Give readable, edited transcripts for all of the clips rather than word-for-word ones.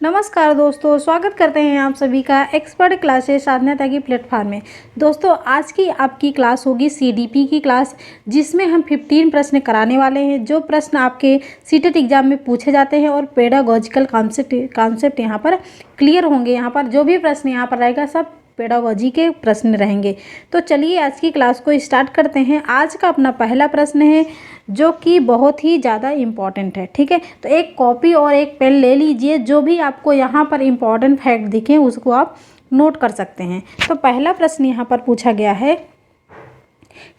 नमस्कार दोस्तों, स्वागत करते हैं आप सभी का एक्सपर्ट क्लासेस साधना की प्लेटफॉर्म में। दोस्तों, आज की आपकी क्लास होगी सीडीपी की क्लास, जिसमें हम 15 प्रश्न कराने वाले हैं। जो प्रश्न आपके सीटेट एग्जाम में पूछे जाते हैं और पेडागॉजिकल कॉन्सेप्ट यहाँ पर क्लियर होंगे। यहाँ पर जो भी प्रश्न यहाँ पर रहेगा सब पेडागॉजी के प्रश्न रहेंगे। तो चलिए आज की क्लास को स्टार्ट करते हैं। आज का अपना पहला प्रश्न है जो कि बहुत ही ज़्यादा इम्पॉर्टेंट है। ठीक है, तो एक कॉपी और एक पेन ले लीजिए। जो भी आपको यहाँ पर इम्पॉर्टेंट फैक्ट दिखें उसको आप नोट कर सकते हैं। तो पहला प्रश्न यहाँ पर पूछा गया है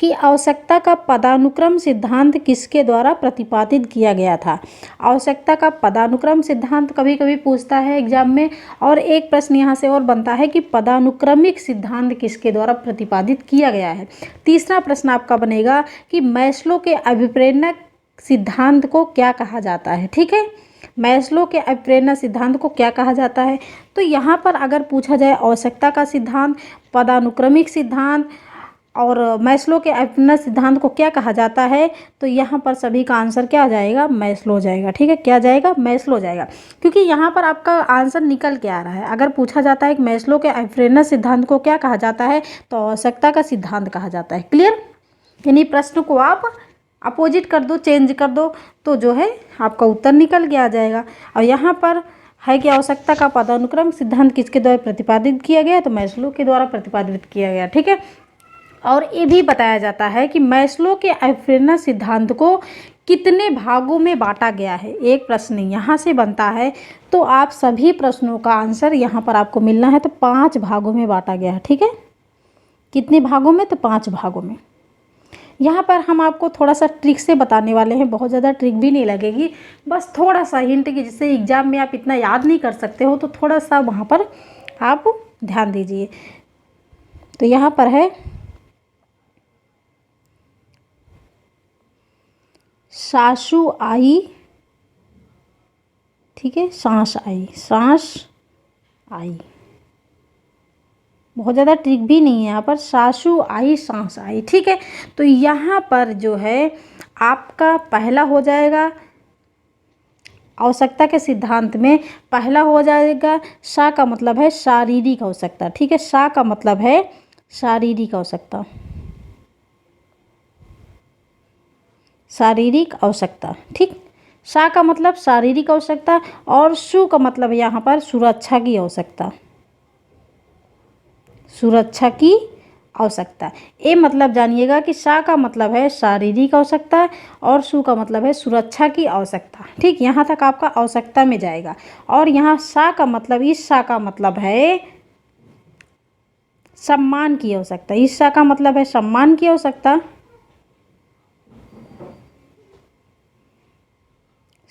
कि आवश्यकता का पदानुक्रम सिद्धांत किसके द्वारा प्रतिपादित किया गया था। आवश्यकता का पदानुक्रम सिद्धांत कभी कभी पूछता है एग्जाम में। और एक प्रश्न यहाँ से और बनता है कि पदानुक्रमिक सिद्धांत किसके द्वारा प्रतिपादित किया गया है। तीसरा प्रश्न आपका बनेगा कि मैस्लो के अभिप्रेरणक सिद्धांत को क्या कहा जाता है। ठीक है, मैस्लो के अभिप्रेरणा सिद्धांत को क्या कहा जाता है। तो यहाँ पर अगर पूछा जाए आवश्यकता का सिद्धांत, पदानुक्रमिक सिद्धांत और मैस्लो के अभिप्रेरणा सिद्धांत को क्या कहा जाता है, तो यहाँ पर सभी का आंसर क्या आ जाएगा, मैस्लो जाएगा। ठीक है, क्या जाएगा, मैस्लो जाएगा। क्योंकि यहाँ पर आपका आंसर निकल के आ रहा है। अगर पूछा जाता है कि मैस्लो के अभिप्रेरणा सिद्धांत को क्या कहा जाता है, तो आवश्यकता का सिद्धांत कहा जाता है। क्लियर, यानी प्रश्न को आप अपोजिट कर दो, चेंज कर दो, तो जो है आपका उत्तर निकल के आ जाएगा। और यहाँ पर है कि आवश्यकता का पदानुक्रम सिद्धांत किसके द्वारा प्रतिपादित किया गया, तो मैस्लो के द्वारा प्रतिपादित किया गया। ठीक है, और ये भी बताया जाता है कि मैस्लो के अभिप्रेरणा सिद्धांत को कितने भागों में बांटा गया है। एक प्रश्न यहाँ से बनता है, तो आप सभी प्रश्नों का आंसर यहाँ पर आपको मिलना है। तो 5 भागों में बांटा गया है। ठीक है, कितने भागों में, तो 5 भागों में। यहाँ पर हम आपको थोड़ा सा ट्रिक से बताने वाले हैं, बहुत ज़्यादा ट्रिक भी नहीं लगेगी, बस थोड़ा सा हिंट कि जिससे एग्जाम में आप इतना याद नहीं कर सकते हो, तो थोड़ा सा वहाँ पर आप ध्यान दीजिए। तो यहाँ पर है सासु आई, ठीक है, सांस आई, सांस आई। बहुत ज़्यादा ट्रिक भी नहीं है यहाँ पर, सासु आई सांस आई। ठीक है, तो यहाँ पर जो है आपका पहला हो जाएगा आवश्यकता के सिद्धांत में, पहला हो जाएगा सा का मतलब है शारीरिक आवश्यकता। ठीक है, सा का मतलब है शारीरिक आवश्यकता, शारीरिक आवश्यकता। ठीक, सा का मतलब शारीरिक आवश्यकता और सु का मतलब यहाँ पर सुरक्षा की आवश्यकता, सुरक्षा की आवश्यकता। ए मतलब जानिएगा कि सा का मतलब है शारीरिक आवश्यकता और सु का मतलब है सुरक्षा की आवश्यकता। ठीक, यहाँ तक आपका आवश्यकता में जाएगा। और यहाँ सा का मतलब, इस सा का मतलब है सम्मान की आवश्यकता, इस सा का मतलब है सम्मान की आवश्यकता,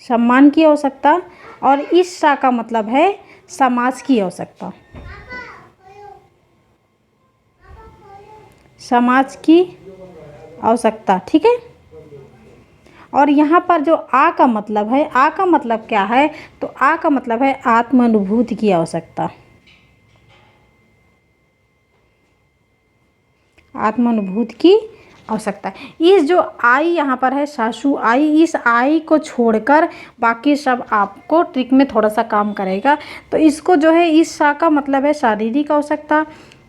सम्मान की आवश्यकता। और इस सा का मतलब है समाज की आवश्यकता, समाज की आवश्यकता। ठीक है, और यहाँ पर जो आ का मतलब है, आ का मतलब क्या है, तो आ का मतलब है आत्मानुभूति की आवश्यकता, आत्मानुभूति की आवश्यकता। इस जो आई यहाँ पर है सासु आई, इस आई को छोड़कर बाकी सब आपको ट्रिक में थोड़ा सा काम करेगा। तो इसको जो है, इस सा का मतलब है शारीरिक आवश्यकता,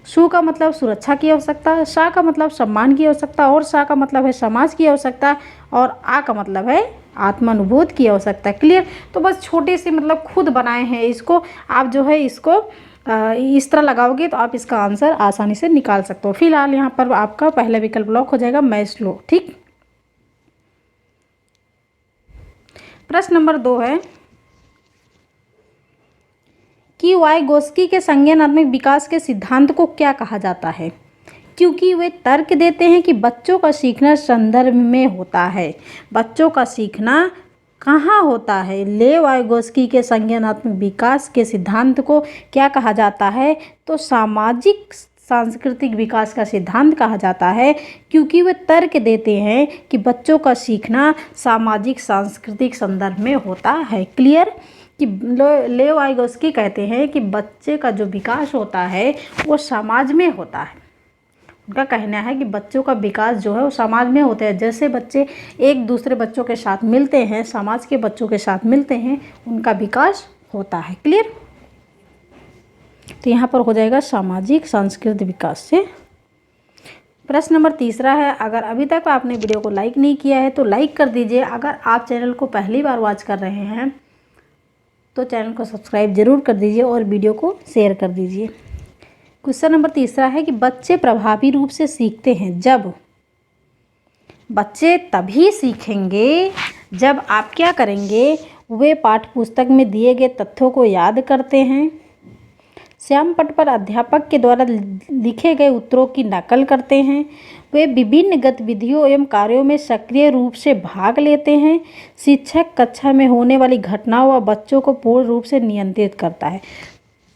सु का मतलब सुरक्षा की आवश्यकता, सा का मतलब सम्मान की आवश्यकता और सा का मतलब है समाज की आवश्यकता और आ का मतलब है आत्मानुभूति की आवश्यकता। क्लियर, तो बस छोटे से मतलब खुद बनाए हैं इसको। आप जो है इसको इस तरह लगाओगे तो आप इसका आंसर आसानी से निकाल सकते हो। फिलहाल यहाँ पर आपका पहला विकल्प लॉक हो जाएगा, मैस्लो। ठीक, प्रश्न नंबर 2 है कि वाइगोत्स्की के संज्ञानात्मक विकास के सिद्धांत को क्या कहा जाता है। क्योंकि वे तर्क देते हैं कि बच्चों का सीखना संदर्भ में होता है। बच्चों का सीखना कहाँ होता है। लेव वाइगोत्स्की के संज्ञानात्मक विकास के सिद्धांत को क्या कहा जाता है, तो सामाजिक सांस्कृतिक विकास का सिद्धांत कहा जाता है। क्योंकि वे तर्क देते हैं कि बच्चों का सीखना सामाजिक सांस्कृतिक संदर्भ में होता है। क्लियर, कि लेव वाइगोत्स्की कहते हैं कि बच्चे का जो विकास होता है वो समाज में होता है। उनका कहना है कि बच्चों का विकास जो है वो समाज में होता है। जैसे बच्चे एक दूसरे बच्चों के साथ मिलते हैं, समाज के बच्चों के साथ मिलते हैं, उनका विकास होता है। क्लियर? तो यहाँ पर हो जाएगा सामाजिक सांस्कृतिक विकास से। प्रश्न नंबर तीसरा है, अगर अभी तक आपने वीडियो को लाइक नहीं किया है तो लाइक कर दीजिए। अगर आप चैनल को पहली बार वॉच कर रहे हैं तो चैनल को सब्सक्राइब जरूर कर दीजिए और वीडियो को शेयर कर दीजिए। क्वेश्चन नंबर तीसरा है कि बच्चे प्रभावी रूप से सीखते हैं जब, बच्चे तभी सीखेंगे जब आप क्या करेंगे, वे पाठ्य पुस्तक में दिए गए तथ्यों को याद करते हैं, श्याम पट पर अध्यापक के द्वारा लिखे गए उत्तरों की नकल करते हैं, वे विभिन्न गतिविधियों एवं कार्यों में सक्रिय रूप से भाग लेते हैं, शिक्षक कक्षा में होने वाली घटनाओं व बच्चों को पूर्ण रूप से नियंत्रित करता है।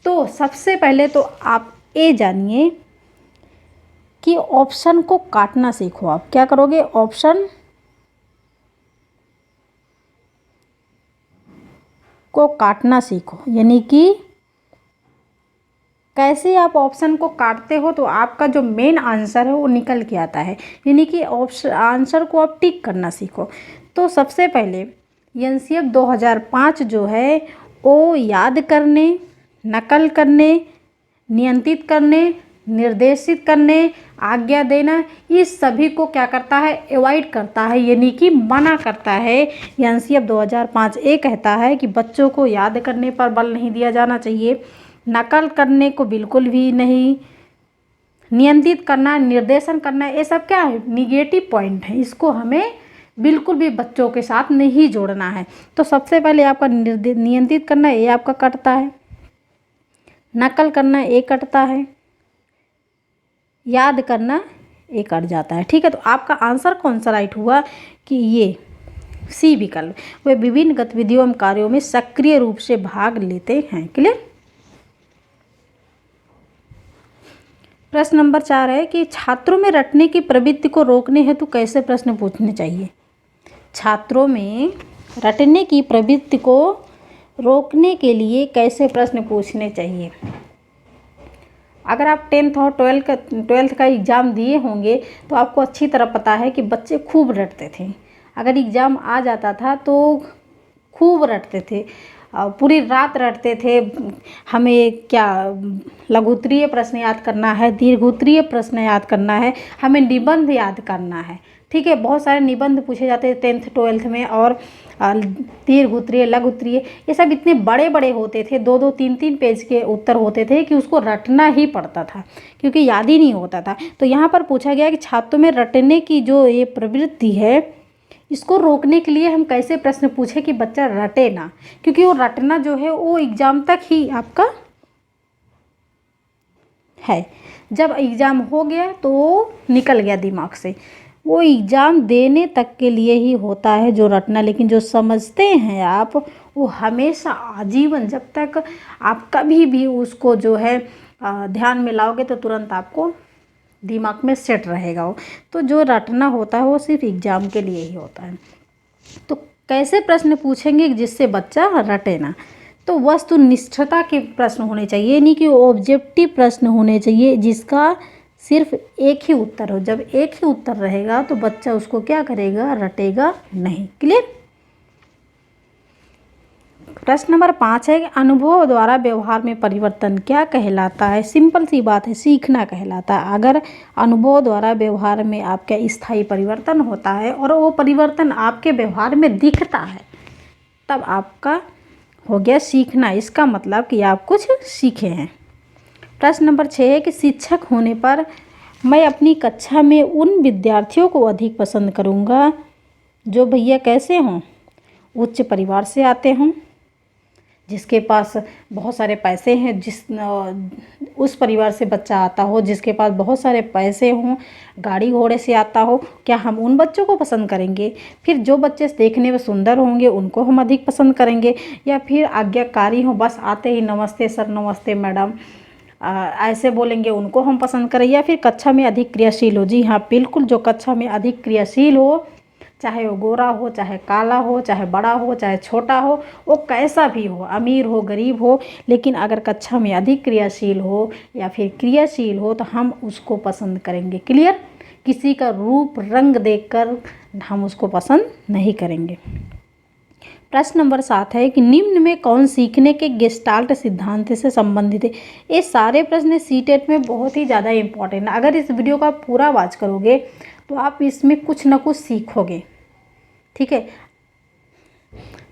तो सबसे पहले तो आप ये जानिए कि ऑप्शन को काटना सीखो। आप क्या करोगे, ऑप्शन को काटना सीखो, यानी कि कैसे आप ऑप्शन को काटते हो तो आपका जो मेन आंसर है वो निकल के आता है, यानी कि ऑप्शन आंसर को आप टिक करना सीखो। तो सबसे पहले एनसीएफ 2005 जो है वो याद करने, नकल करने, नियंत्रित करने, निर्देशित करने, आज्ञा देना, इस सभी को क्या करता है, अवॉइड करता है, यानी कि मना करता है। एनसीएफ 2005 ये कहता है कि बच्चों को याद करने पर बल नहीं दिया जाना चाहिए, नकल करने को बिल्कुल भी नहीं, नियंत्रित करना, निर्देशन करना, ये सब क्या है, निगेटिव पॉइंट है, इसको हमें बिल्कुल भी बच्चों के साथ नहीं जोड़ना है। तो सबसे पहले आपका नियंत्रित करना ये आपका कटता है, नकल करना ये कटता है, याद करना ये कट जाता है। ठीक है, तो आपका आंसर कौन सा राइट हुआ कि ये सी विकल्प, वे विभिन्न गतिविधियों एवं कार्यों में सक्रिय रूप से भाग लेते हैं। क्लियर? प्रश्न नंबर 4 है कि छात्रों में रटने की प्रवृत्ति को रोकने हेतु कैसे प्रश्न पूछने चाहिए। छात्रों में रटने की प्रवृत्ति को रोकने के लिए कैसे प्रश्न पूछने चाहिए। अगर आप 10th और 12th का एग्ज़ाम दिए होंगे तो आपको अच्छी तरह पता है कि बच्चे खूब रटते थे। अगर एग्ज़ाम आ जाता था तो खूब रटते थे, पूरी रात रटते थे। हमें क्या लघुत्तरीय प्रश्न याद करना है, दीर्घोत्तरीय प्रश्न याद करना है, हमें निबंध याद करना है। ठीक है, बहुत सारे निबंध पूछे जाते हैं 10th 12th में, और दीर्घोत्तरीय, लघुत्तरीय, ये सब इतने बड़े बड़े होते थे, 2-2 3-3 पेज के उत्तर होते थे कि उसको रटना ही पड़ता था क्योंकि याद ही नहीं होता था। तो यहाँ पर पूछा गया कि छात्रों में रटने की जो ये प्रवृत्ति है इसको रोकने के लिए हम कैसे प्रश्न पूछे कि बच्चा रटे ना, क्योंकि वो रटना जो है वो एग्ज़ाम तक ही आपका है। जब एग्ज़ाम हो गया तो वो निकल गया दिमाग से, वो एग्ज़ाम देने तक के लिए ही होता है जो रटना। लेकिन जो समझते हैं आप, वो हमेशा आजीवन, जब तक आप कभी भी उसको जो है ध्यान में लाओगे तो तुरंत आपको दिमाग में सेट रहेगा वो। तो जो रटना होता है वो सिर्फ एग्ज़ाम के लिए ही होता है। तो कैसे प्रश्न पूछेंगे जिससे बच्चा रटे ना, तो वस्तुनिष्ठता के प्रश्न होने चाहिए, यानी कि ऑब्जेक्टिव प्रश्न होने चाहिए जिसका सिर्फ एक ही उत्तर हो। जब एक ही उत्तर रहेगा तो बच्चा उसको क्या करेगा, रटेगा नहीं। क्लियर? प्रश्न नंबर 5 है कि अनुभव द्वारा व्यवहार में परिवर्तन क्या कहलाता है। सिंपल सी बात है, सीखना कहलाता है। अगर अनुभव द्वारा व्यवहार में आपका स्थायी परिवर्तन होता है और वो परिवर्तन आपके व्यवहार में दिखता है तब आपका हो गया सीखना। इसका मतलब कि आप कुछ सीखे हैं। प्रश्न नंबर 6 है कि शिक्षक होने पर मैं अपनी कक्षा में उन विद्यार्थियों को अधिक पसंद करूँगा जो भैया कैसे हों, उच्च परिवार से आते हों, जिसके पास बहुत सारे पैसे हैं, उस परिवार से बच्चा आता हो जिसके पास बहुत सारे पैसे हों, गाड़ी घोड़े से आता हो, क्या हम उन बच्चों को पसंद करेंगे? फिर जो बच्चे देखने में सुंदर होंगे उनको हम अधिक पसंद करेंगे, या फिर आज्ञाकारी हों, बस आते ही नमस्ते सर, नमस्ते मैडम ऐसे बोलेंगे, उनको हम पसंद करें? या फिर कक्षा में अधिक क्रियाशील हो? जी हाँ, बिल्कुल, जो कक्षा में अधिक क्रियाशील हो, चाहे वो गोरा हो, चाहे काला हो, चाहे बड़ा हो, चाहे छोटा हो, वो कैसा भी हो, अमीर हो, गरीब हो, लेकिन अगर कक्षा में अधिक क्रियाशील हो या फिर क्रियाशील हो तो हम उसको पसंद करेंगे। क्लियर? किसी का रूप रंग देखकर हम उसको पसंद नहीं करेंगे। प्रश्न नंबर 7 है कि निम्न में कौन सीखने के गेस्टाल्ट सिद्धांत से संबंधित है। ये सारे प्रश्न सीटेट में बहुत ही ज़्यादा इंपॉर्टेंट है। अगर इस वीडियो का पूरा वॉच करोगे तो आप इसमें कुछ ना कुछ सीखोगे, ठीक है।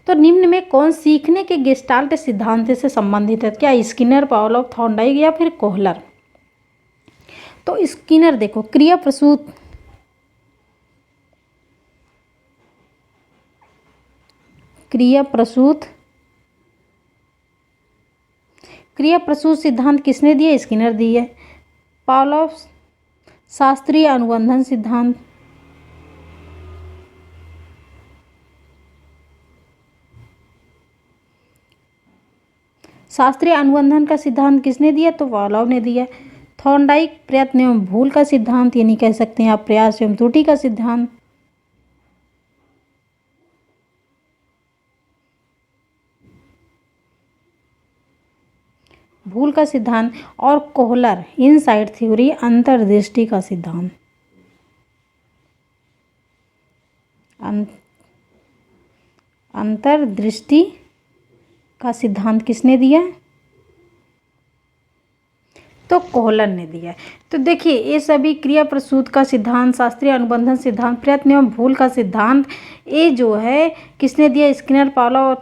तो निम्न में कौन सीखने के गेस्टाल्ट सिद्धांत से संबंधित है? क्या स्किनर, पावलोव, थॉर्नडाइक या फिर कोहलर? तो स्किनर देखो, क्रिया प्रसूत सिद्धांत किसने दिया? स्किनर दिया है। पावलोव शास्त्रीय अनुबंधन सिद्धांत, शास्त्रीय अनुबंधन का सिद्धांत किसने दिया? तो पावलोव ने दिया। थॉर्नडाइक प्रयत्न एवं भूल का सिद्धांत, यानी कह सकते हैं आप प्रयास एवं त्रुटि का सिद्धांत। भूल का सिद्धांत। और कोहलर इनसाइट थ्योरी, अंतर्दृष्टि का सिद्धांत। अंतर्दृष्टि का सिद्धांत किसने दिया? तो कोहलर ने दिया। तो देखिए, ये सभी क्रिया प्रसूत का सिद्धांत, शास्त्रीय अनुबंधन सिद्धांत, प्रयत्न एवं भूल का सिद्धांत, ये जो है किसने दिया? स्किनर, पावलोव और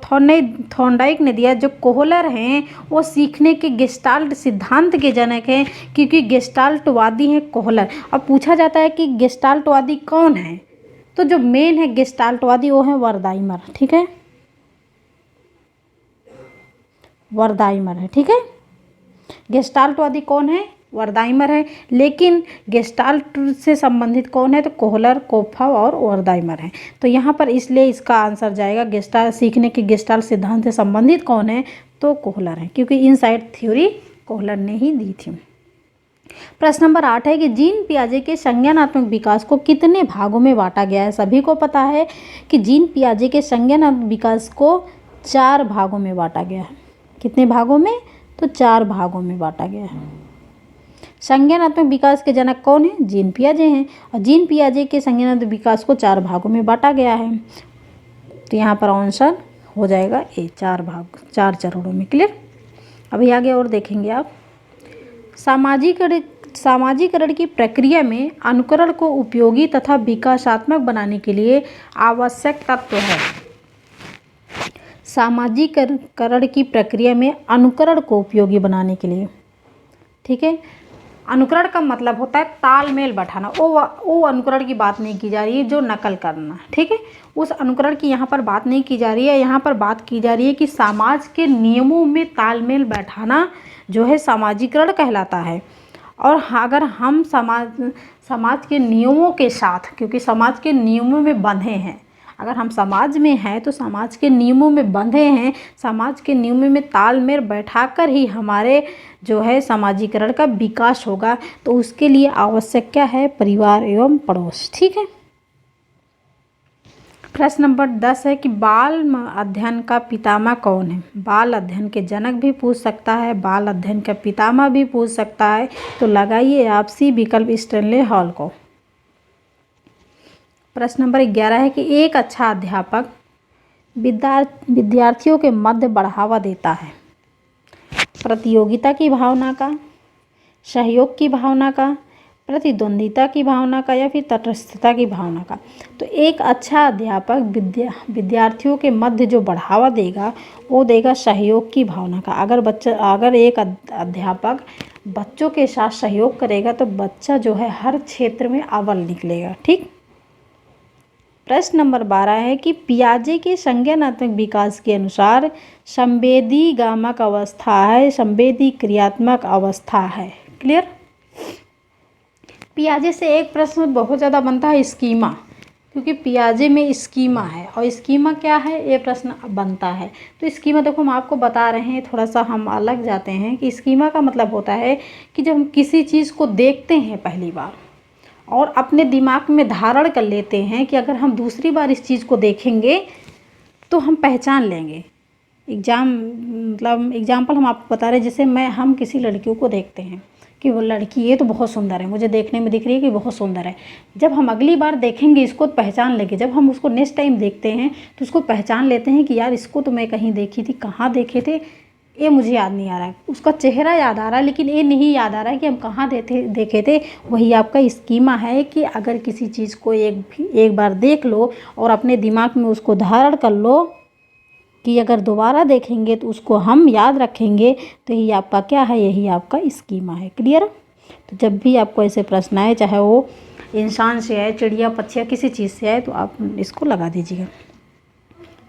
थॉर्नडाइक ने दिया। जो कोहलर हैं वो सीखने के गेस्टाल्ट सिद्धांत के जनक हैं, क्योंकि गेस्टाल्टवादी हैं कोहलर। अब पूछा जाता है कि गेस्टाल्टवादी कौन है, तो जो मेन है गेस्टाल्टवादी वो है वर्दाइमर, ठीक है, वर्दाइमर है, ठीक है। गेस्टाल्टवादी कौन है? वर्दाइमर है। लेकिन गेस्टाल्ट से संबंधित कौन है? तो कोहलर, कोपफा और वर्दाइमर है। तो यहाँ पर इसलिए इसका आंसर जाएगा गेस्टाल्ट, सीखने के गेस्टाल्ट सिद्धांत से संबंधित कौन है? तो कोहलर है, क्योंकि इनसाइट थ्योरी कोहलर ने ही दी थी। प्रश्न नंबर 8 है कि जीन पियाजे के संज्ञानात्मक विकास को कितने भागों में बांटा गया है? सभी को पता है कि जीन पियाजे के संज्ञानात्मक विकास को 4 भागों में बांटा गया है। कितने भागों में? तो 4 भागों में बांटा गया है। संज्ञानात्मक विकास के जनक कौन है? जीन पियाजे हैं। और जीन पियाजे के संज्ञानात्मक विकास को 4 भागों में बांटा गया है। तो यहाँ पर आंसर हो जाएगा ए, 4 भाग, 4 चरणों में। क्लियर? अभी आगे और देखेंगे आप। सामाजिकरण की प्रक्रिया में अनुकरण को उपयोगी तथा विकासात्मक बनाने के लिए आवश्यक तत्व है। सामाजिकरण की प्रक्रिया में अनुकरण को उपयोगी बनाने के लिए, ठीक है। अनुकरण का मतलब होता है तालमेल बैठाना। वो अनुकरण की बात नहीं की जा रही है जो नकल करना, ठीक है। उस अनुकरण की यहाँ पर बात नहीं की जा रही है। यहाँ पर बात की जा रही है कि समाज के नियमों में तालमेल बैठाना जो है सामाजिकरण कहलाता है। और अगर हम समाज के नियमों के साथ, क्योंकि समाज के नियमों में बंधे हैं, अगर हम समाज में हैं तो समाज के नियमों में बंधे हैं, समाज के नियमों में तालमेल बैठाकर ही हमारे जो है सामाजिकरण का विकास होगा। तो उसके लिए आवश्यक क्या है? परिवार एवं पड़ोस, ठीक है। प्रश्न नंबर 10 है कि बाल अध्ययन का पितामह कौन है? बाल अध्ययन के जनक भी पूछ सकता है, बाल अध्ययन का पितामह भी पूछ सकता है। तो लगाइए आप सी विकल्प, स्टैनले हॉल को। प्रश्न नंबर 11 है कि एक अच्छा अध्यापक विद्यार्थियों के मध्य बढ़ावा देता है प्रतियोगिता की भावना का, सहयोग की भावना का, प्रतिद्वंदिता की भावना का, या फिर तटस्थता की भावना का। तो एक अच्छा अध्यापक विद्यार्थियों के मध्य जो बढ़ावा देगा वो देगा सहयोग की भावना का। अगर एक अध्यापक बच्चों के साथ सहयोग करेगा तो बच्चा जो है हर क्षेत्र में अव्वल निकलेगा, ठीक। प्रश्न नंबर 12 है कि पियाजे के संज्ञानात्मक विकास के अनुसार संवेदी गामक अवस्था है, संवेदी क्रियात्मक अवस्था है। क्लियर? पियाजे से एक प्रश्न बहुत ज़्यादा बनता है स्कीमा, क्योंकि पियाजे में स्कीमा है। और स्कीमा क्या है ये प्रश्न बनता है। तो स्कीमा देखो हम आपको बता रहे हैं, थोड़ा सा हम अलग जाते हैं कि स्कीमा का मतलब होता है कि जब हम किसी चीज़ को देखते हैं पहली बार और अपने दिमाग में धारण कर लेते हैं कि अगर हम दूसरी बार इस चीज़ को देखेंगे तो हम पहचान लेंगे। एग्जाम्पल हम आपको बता रहे हैं, जैसे हम किसी लड़कियों को देखते हैं कि वो लड़की ये तो बहुत सुंदर है, मुझे देखने में दिख रही है कि बहुत सुंदर है। जब हम अगली बार देखेंगे इसको तो पहचान लेंगे, जब हम उसको नेक्स्ट टाइम देखते हैं तो उसको पहचान लेते हैं कि यार इसको तो मैं कहीं देखी थी, कहाँ देखे थे, ये मुझे याद नहीं आ रहा है। उसका चेहरा याद आ रहा है लेकिन ये नहीं याद आ रहा है कि हम कहाँ देखे थे। वही आपका स्कीमा है कि अगर किसी चीज़ को एक बार देख लो और अपने दिमाग में उसको धारण कर लो कि अगर दोबारा देखेंगे तो उसको हम याद रखेंगे, तो यही आपका क्या है, यही आपका स्कीमा है। क्लियर। तो जब भी आपको ऐसे प्रश्न आए, चाहे वो इंसान से आए, चिड़िया पक्षी या किसी चीज़ से आए, तो आप इसको लगा दीजिएगा।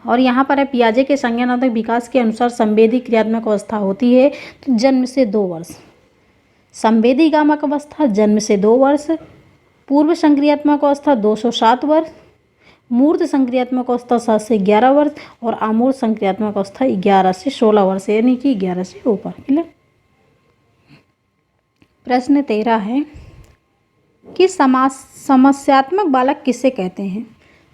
और यहाँ पर है पियाजे के संज्ञानात्मक विकास के अनुसार संवेदी क्रियात्मक अवस्था होती है तो जन्म से 2 वर्ष, संवेदी गामक अवस्था जन्म से 2 वर्ष, पूर्व संक्रियात्मक अवस्था 207 वर्ष, मूर्त संक्रियात्मक अवस्था 7 से 11 वर्ष और अमूर्त संक्रियात्मक अवस्था 11 से 16 वर्ष, यानी कि 11 से ऊपर। क्लियर। प्रश्न 13 है कि समस्यात्मक बालक किसे कहते हैं।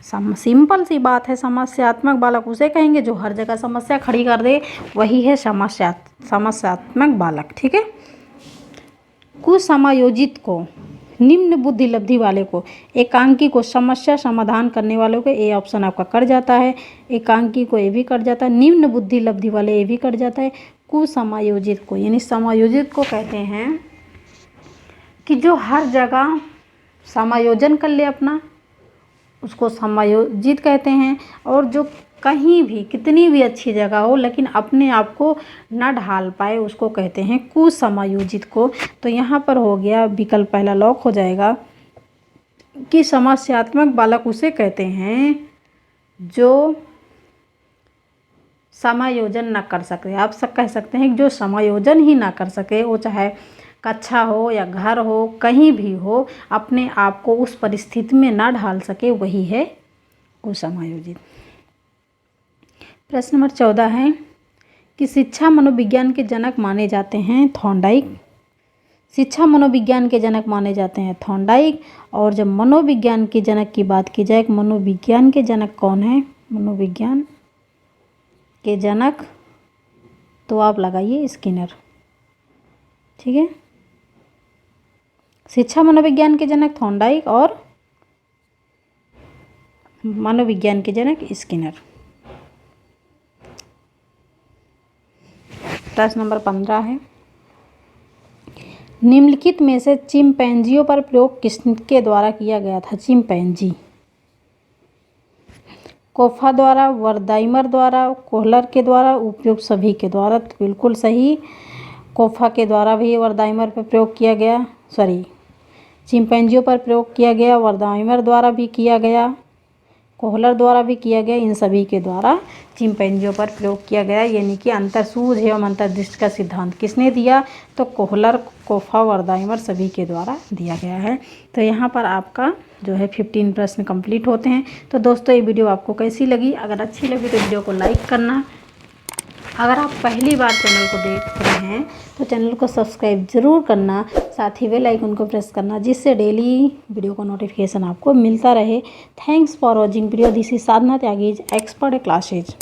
सिंपल सी बात है, समस्यात्मक बालक उसे कहेंगे जो हर जगह समस्या खड़ी कर दे, वही है समस्यात्मक बालक। ठीक है। कुसमायोजित को, निम्न बुद्धि लब्धि वाले को, एकांकी को, समस्या समाधान करने वालों को, ए ऑप्शन आपका कट जाता है। एकांकी को ए भी कट जाता है, निम्न बुद्धि लब्धि वाले ए भी कट जाता है। कुसमायोजित को, यानी समायोजित को कहते हैं कि जो हर जगह समायोजन कर ले अपना, उसको समायोजित कहते हैं। और जो कहीं भी कितनी भी अच्छी जगह हो लेकिन अपने आप को न ढाल पाए, उसको कहते हैं कुसमायोजित को। तो यहाँ पर हो गया विकल्प पहला लॉक हो जाएगा कि समस्यात्मक बालक उसे कहते हैं जो समायोजन न कर सके। आप सब कह सकते हैं कि जो समायोजन ही ना कर सके, वो चाहे कक्षा हो या घर हो, कहीं भी हो, अपने आप को उस परिस्थिति में ना ढाल सके, वही है कुसमायोजित। प्रश्न नंबर 14 है कि शिक्षा मनोविज्ञान के जनक माने जाते हैं थॉर्नडाइक। शिक्षा मनोविज्ञान के जनक माने जाते हैं थॉर्नडाइक। और जब मनोविज्ञान के जनक की बात की जाए, मनोविज्ञान के जनक कौन है, मनोविज्ञान के जनक, तो आप लगाइए स्किनर। ठीक है। शिक्षा मनोविज्ञान के जनक थॉर्नडाइक और मनोविज्ञान के जनक स्किनर। प्रश्न नंबर 15 है निम्नलिखित में से चिंपैंजियों पर प्रयोग किसके द्वारा किया गया था। चिंपैंजी, कोफा द्वारा, वर्दाइमर द्वारा, कोहलर के द्वारा, उपयुक्त सभी के द्वारा। तो बिल्कुल सही, कोफा के द्वारा भी वर्दाइमर पर प्रयोग किया गया, चिंपैंजियों पर प्रयोग किया गया, वर्दाइमर द्वारा भी किया गया, कोहलर द्वारा भी किया गया, इन सभी के द्वारा चिंपैंजियों पर प्रयोग किया गया। यानी कि अंतरसूझ एवं अंतर्दृष्टि का सिद्धांत किसने दिया, तो कोहलर, कोफा, वर्दाइमर सभी के द्वारा दिया गया है। तो यहाँ पर आपका जो है 15 प्रश्न कंप्लीट होते हैं। तो दोस्तों ये वीडियो आपको कैसी लगी, अगर अच्छी लगी तो वीडियो को लाइक करना। अगर आप पहली बार चैनल को देख रहे हैं तो चैनल को सब्सक्राइब ज़रूर करना, साथ ही बेल आइकन को प्रेस करना, जिससे डेली वीडियो का नोटिफिकेशन आपको मिलता रहे। Thanks for watching video. This is Sadhana Tyagi's, expert classes.